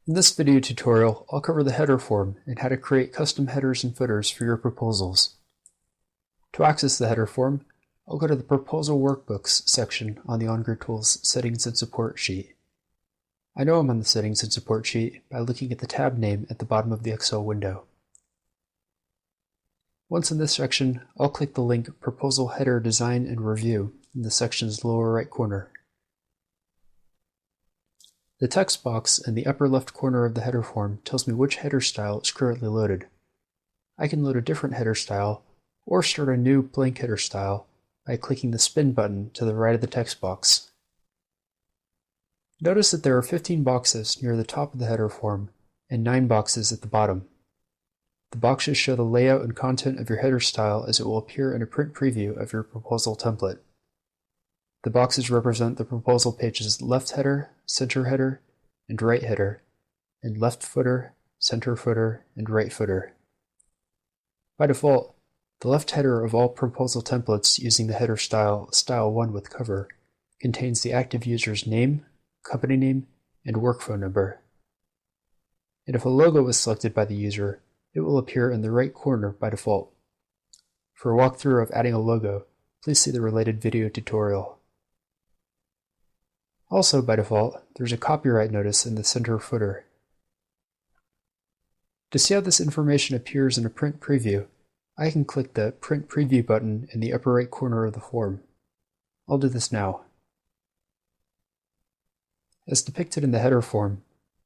In this video tutorial, I'll cover the header form and how to create custom headers and footers for your proposals. To access the header form, I'll go to the Proposal Workbooks section on the OnGrid Tools Settings and Support sheet. I know I'm on the Settings and Support sheet by looking at the tab name at the bottom of the Excel window. Once in this section, I'll click the link Proposal Header Design and Review in the section's lower right corner. The text box in the upper left corner of the header form tells me which header style is currently loaded. I can load a different header style or start a new blank header style by clicking the spin button to the right of the text box. Notice that there are 15 boxes near the top of the header form and 9 boxes at the bottom. The boxes show the layout and content of your header style as it will appear in a print preview of your proposal template. The boxes represent the proposal page's left header, center header, and right header, and left footer, center footer, and right footer. By default, the left header of all proposal templates using the header style Style1 with cover contains the active user's name, company name, and work phone number. And if a logo is selected by the user, it will appear in the right corner by default. For a walkthrough of adding a logo, please see the related video tutorial. Also, by default, there's a copyright notice in the center footer. To see how this information appears in a print preview, I can click the Print Preview button in the upper right corner of the form. I'll do this now. As depicted in the header form,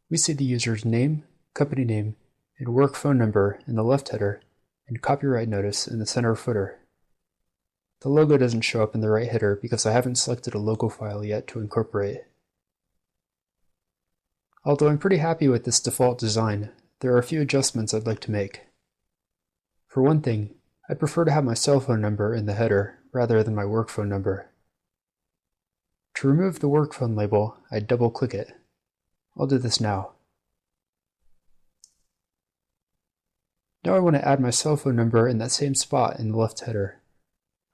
we see the user's name, company name, and work phone number in the left header, and copyright notice in the center footer. The logo doesn't show up in the right header because I haven't selected a logo file yet to incorporate. Although I'm pretty happy with this default design, there are a few adjustments I'd like to make. For one thing, I'd prefer to have my cell phone number in the header rather than my work phone number. To remove the work phone label, I'd double-click it. I'll do this now. Now I want to add my cell phone number in that same spot in the left header.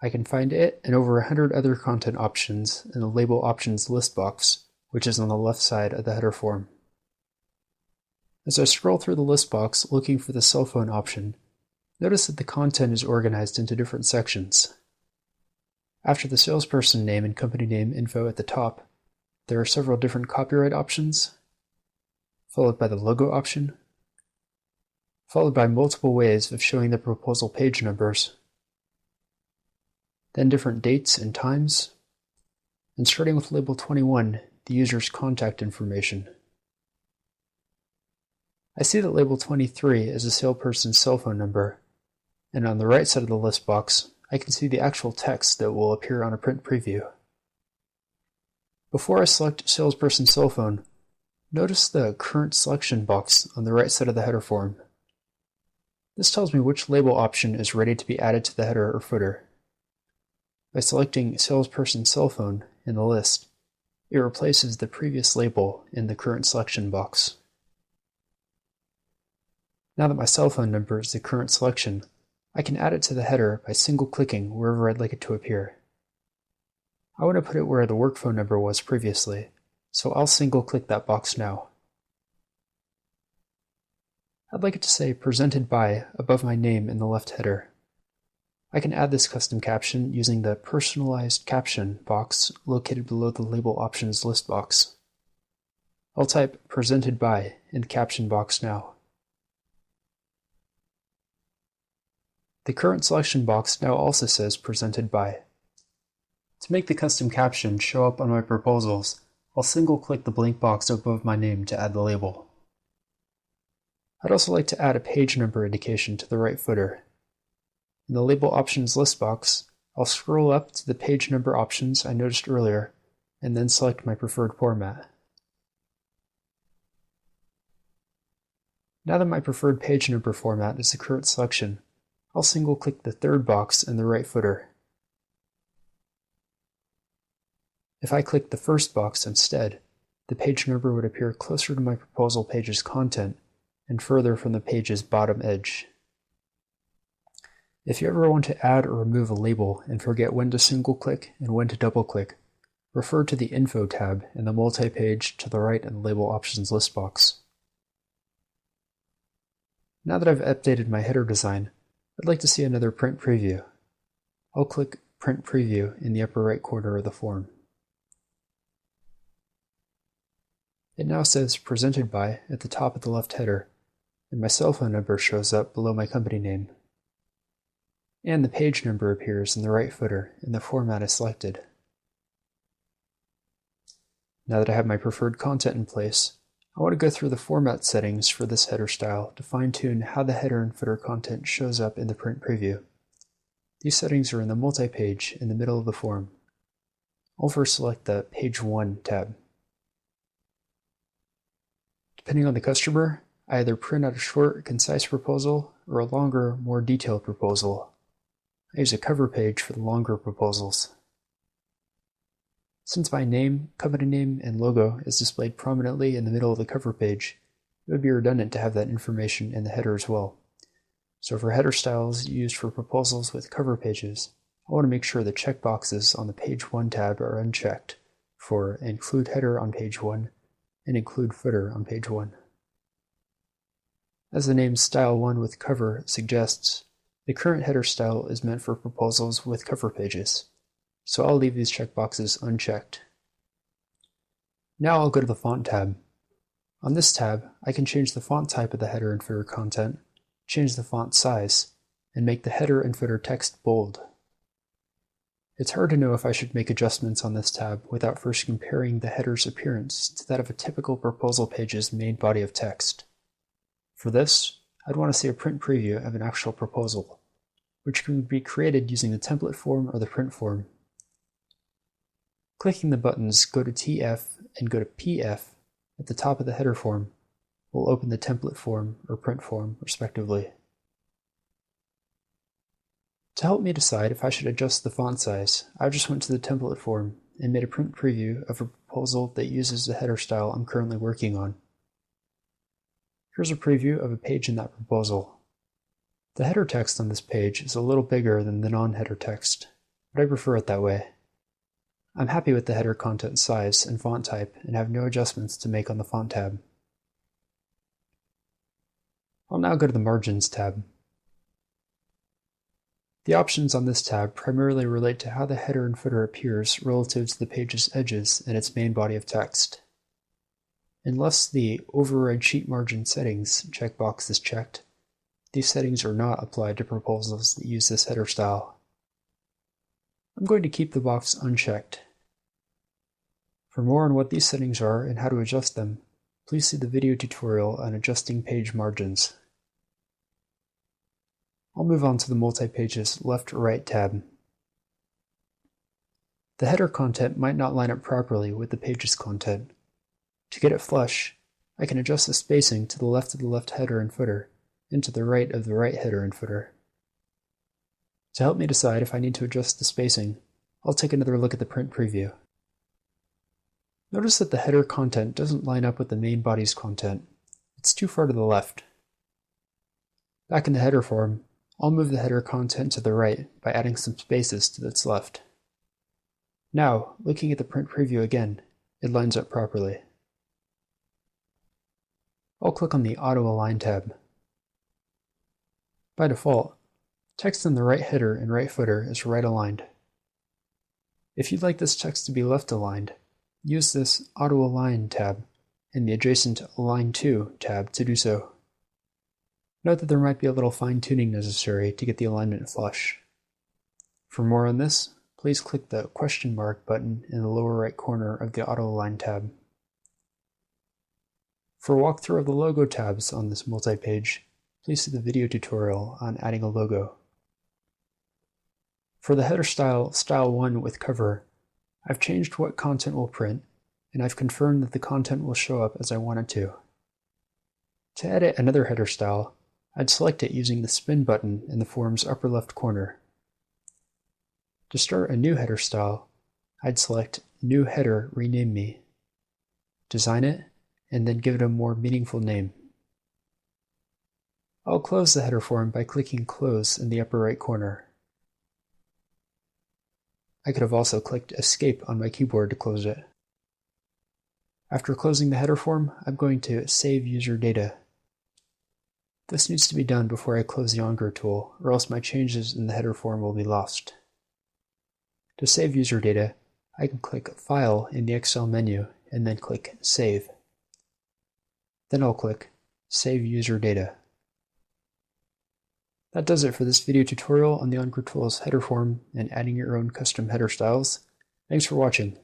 I can find it and over 100 other content options in the Label Options list box, which is on the left side of the header form. As I scroll through the list box looking for the cell phone option, notice that the content is organized into different sections. After the salesperson name and company name info at the top, there are several different copyright options, followed by the logo option, followed by multiple ways of showing the proposal page numbers, then different dates and times, and starting with label 21, the user's contact information. I see that label 23 is a salesperson's cell phone number, and on the right side of the list box, I can see the actual text that will appear on a print preview. Before I select salesperson's cell phone, notice the current selection box on the right side of the header form. This tells me which label option is ready to be added to the header or footer. By selecting salesperson's cell phone in the list, it replaces the previous label in the current selection box. Now that my cell phone number is the current selection, I can add it to the header by single-clicking wherever I'd like it to appear. I want to put it where the work phone number was previously, so I'll single-click that box now. I'd like it to say Presented By above my name in the left header. I can add this custom caption using the Personalized Caption box located below the Label Options list box. I'll type Presented By in the caption box now. The current selection box now also says Presented By. To make the custom caption show up on my proposals, I'll single-click the blank box above my name to add the label. I'd also like to add a page number indication to the right footer. In the Label Options list box, I'll scroll up to the page number options I noticed earlier, and then select my preferred format. Now that my preferred page number format is the current selection, I'll single-click the third box in the right footer. If I click the first box instead, the page number would appear closer to my proposal page's content and further from the page's bottom edge. If you ever want to add or remove a label and forget when to single-click and when to double-click, refer to the Info tab in the multi-page to the right in the Label Options list box. Now that I've updated my header design, I'd like to see another print preview. I'll click Print Preview in the upper right corner of the form. It now says Presented By at the top of the left header, and my cell phone number shows up below my company name. And the page number appears in the right footer and the format is selected. Now that I have my preferred content in place, I want to go through the format settings for this header style to fine-tune how the header and footer content shows up in the print preview. These settings are in the multi-page in the middle of the form. I'll first select the Page 1 tab. Depending on the customer, I either print out a short, concise proposal or a longer, more detailed proposal. I use a cover page for the longer proposals. Since my name, company name, and logo is displayed prominently in the middle of the cover page, it would be redundant to have that information in the header as well. So for header styles used for proposals with cover pages, I want to make sure the checkboxes on the Page 1 tab are unchecked for Include Header on Page 1 and Include Footer on Page 1. As the name Style 1 with Cover suggests, the current header style is meant for proposals with cover pages, so I'll leave these checkboxes unchecked. Now I'll go to the Font tab. On this tab, I can change the font type of the header and footer content, change the font size, and make the header and footer text bold. It's hard to know if I should make adjustments on this tab without first comparing the header's appearance to that of a typical proposal page's main body of text. For this, I'd want to see a print preview of an actual proposal, which can be created using the template form or the print form. Clicking the buttons Go to TF and Go to PF at the top of the header form will open the template form or print form, respectively. To help me decide if I should adjust the font size, I just went to the template form and made a print preview of a proposal that uses the header style I'm currently working on. Here's a preview of a page in that proposal. The header text on this page is a little bigger than the non-header text, but I prefer it that way. I'm happy with the header content size and font type and have no adjustments to make on the Font tab. I'll now go to the Margins tab. The options on this tab primarily relate to how the header and footer appears relative to the page's edges and its main body of text. Unless the Override Sheet Margin Settings checkbox is checked, these settings are not applied to proposals that use this header style. I'm going to keep the box unchecked. For more on what these settings are and how to adjust them, please see the video tutorial on adjusting page margins. I'll move on to the multi-pages left-right tab. The header content might not line up properly with the page's content. To get it flush, I can adjust the spacing to the left of the left header and footer and to the right of the right header and footer. To help me decide if I need to adjust the spacing, I'll take another look at the print preview. Notice that the header content doesn't line up with the main body's content. It's too far to the left. Back in the header form, I'll move the header content to the right by adding some spaces to its left. Now, looking at the print preview again, it lines up properly. I'll click on the Auto Align tab. By default, text in the right header and right footer is right aligned. If you'd like this text to be left aligned, use this Auto Align tab and the adjacent Align To tab to do so. Note that there might be a little fine-tuning necessary to get the alignment flush. For more on this, please click the question mark button in the lower right corner of the Auto Align tab. For a walkthrough of the logo tabs on this multi-page, please see the video tutorial on adding a logo. For the header style, Style 1 with Cover, I've changed what content will print, and I've confirmed that the content will show up as I want it to. To edit another header style, I'd select it using the Spin button in the form's upper left corner. To start a new header style, I'd select New Header Rename Me, design it, and then give it a more meaningful name. I'll close the header form by clicking Close in the upper right corner. I could have also clicked Escape on my keyboard to close it. After closing the header form, I'm going to Save User Data. This needs to be done before I close the OnGrid tool, or else my changes in the header form will be lost. To save user data, I can click File in the Excel menu and then click Save. Then I'll click Save User Data. That does it for this video tutorial on the OnGrid Tool's header form and adding your own custom header styles. Thanks for watching.